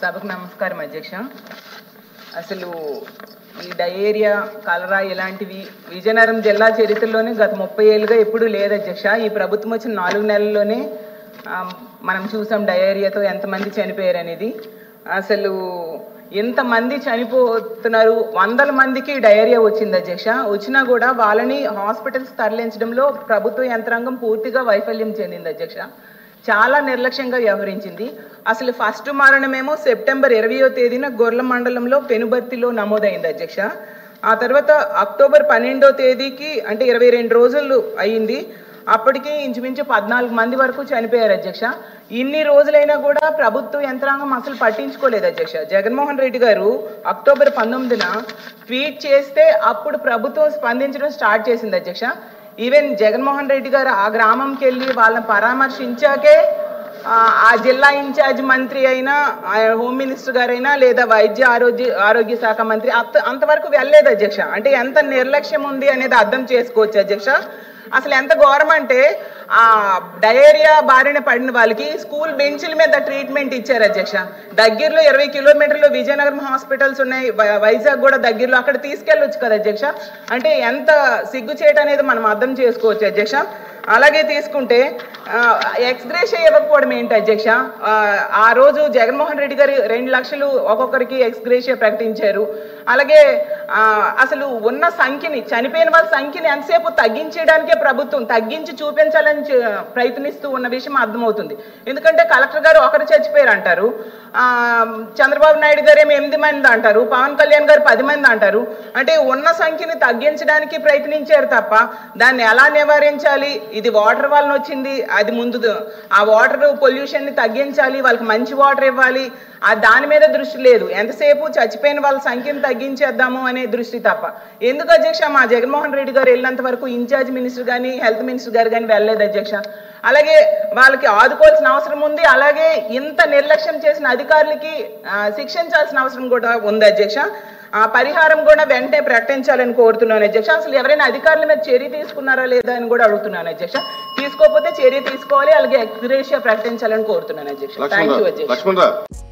సభకు నమస్కారం అధ్యక్ష. అసలు ఈ డయేరియా, కలరా ఇలాంటివి విజయనగరం జిల్లా చరిత్రలోనే గత 30 ఏళ్ళుగా ఎప్పుడూ లేదు అధ్యక్ష. ఈ ప్రభుత్వం వచ్చిన 4 నెలల్లోనే మనం చూసాం డయేరియాతో ఎంతమంది చనిపోయారు అనేది. అసలు ఎంతమంది చనిపోతున్నారు, 100 మందికి డయేరియా వచ్చింది అధ్యక్ష. వచ్చినా కూడా వాళ్ళని హాస్పిటల్స్ తరలించడంలో ప్రభుత్వ యంత్రాంగం పూర్తిగా వైఫల్యం చెందింది అధ్యక్ష. చాలా నిర్లక్ష్యంగా వ్యవహరించింది. అసలు ఫస్ట్ మరణమేమో సెప్టెంబర్ 20వ తేదీన గొర్ల మండలంలో పెనుబర్తిలో నమోదైంది అధ్యక్ష. ఆ తర్వాత అక్టోబర్ 12వ తేదీకి అంటే 22 రోజులు అయ్యింది. అప్పటికి ఇంచుమించు 14 మంది వరకు చనిపోయారు అధ్యక్ష. ఇన్ని రోజులైనా కూడా ప్రభుత్వ యంత్రాంగం అసలు పట్టించుకోలేదు అధ్యక్ష. జగన్మోహన్ రెడ్డి గారు అక్టోబర్ 19న ట్వీట్ చేస్తే అప్పుడు ప్రభుత్వం స్పందించడం స్టార్ట్ చేసింది అధ్యక్ష. ఈవెన్ జగన్మోహన్ రెడ్డి గారు ఆ గ్రామంకి వెళ్ళి వాళ్ళని పరామర్శించాకే ఆ జిల్లా ఇన్ఛార్జ్ మంత్రి అయినా, హోమ్ మినిస్టర్ గారైనా, లేదా ఆరోగ్య శాఖ మంత్రి అంతవరకు వెళ్ళలేదు అధ్యక్ష. అంటే ఎంత నిర్లక్ష్యం ఉంది అనేది అర్థం చేసుకోవచ్చు అధ్యక్ష. అసలు ఎంత ఘోరం అంటే ఆ డయేరియా బారిన పడిన వాళ్ళకి స్కూల్ బెంచ్ల మీద ట్రీట్మెంట్ ఇచ్చారు అధ్యక్ష. దగ్గరలో 20 కిలోమీటర్లు విజయనగరం హాస్పిటల్స్ ఉన్నాయి, వైజాగ్ కూడా దగ్గరలో, అక్కడ తీసుకెళ్ళొచ్చు కదా అధ్యక్ష. అంటే ఎంత సిగ్గుచేట అనేది మనం అర్థం చేసుకోవచ్చు అధ్యక్ష. అలాగే తీసుకుంటే ఎక్స్గ్రేషియా ఇవ్వకపోవడం ఏంటి అధ్యక్ష? ఆ రోజు జగన్మోహన్ రెడ్డి గారు 2 లక్షలు ఒక్కొక్కరికి ఎక్స్గ్రేషియా ప్రకటించారు. అలాగే అసలు ఉన్న సంఖ్యని, చనిపోయిన వాళ్ళ సంఖ్యని ఎంతసేపు తగ్గించేయడానికే ప్రభుత్వం తగ్గించి చూపించాలని ప్రయత్నిస్తూ ఉన్న విషయం అర్థమవుతుంది. ఎందుకంటే కలెక్టర్ గారు ఒకరు చచ్చిపోయారు అంటారు, చంద్రబాబు నాయుడు గారు ఏమో 8 మంది అంటారు, పవన్ కళ్యాణ్ గారు 10 మంది అంటారు. అంటే ఉన్న సంఖ్యని తగ్గించడానికి ప్రయత్నించారు తప్ప దాన్ని ఎలా నివారించాలి, ఇది వాటర్ వలన వచ్చింది, అది ముందు ఆ వాటర్ పొల్యూషన్ని తగ్గించాలి, వాళ్ళకి మంచి వాటర్ ఇవ్వాలి, దాని మీద దృష్టి లేదు. ఎంతసేపు చచ్చిపోయిన వాళ్ళ సంఖ్యను తగ్గించేద్దాము అనే దృష్టి తప్ప. ఎందుకు అధ్యక్ష మా జగన్మోహన్ రెడ్డి గారు వెళ్ళినంత వరకు ఇన్ఛార్జ్ మినిస్టర్ కానీ, హెల్త్ మినిస్టర్ గారు కానీ వెళ్ళలేదు అధ్యక్ష. అలాగే వాళ్ళకి ఆదుకోవాల్సిన అవసరం ఉంది. అలాగే ఇంత నిర్లక్ష్యం చేసిన అధికారులకి శిక్షించాల్సిన అవసరం కూడా ఉంది అధ్యక్ష. పరిహారం కూడా వెంటనే ప్రకటించాలని కోరుతున్నాను అధ్యక్ష. అసలు ఎవరైనా అధికారుల మీద చర్య తీసుకున్నారా లేదా అని కూడా అడుగుతున్నాను అధ్యక్ష. తీసుకోకపోతే చర్య తీసుకోవాలి, అలాగే ఎక్స్గ్రేషియా ప్రకటించాలని కోరుతున్నాను అధ్యక్ష. థ్యాంక్ యూ అధ్యక్ష.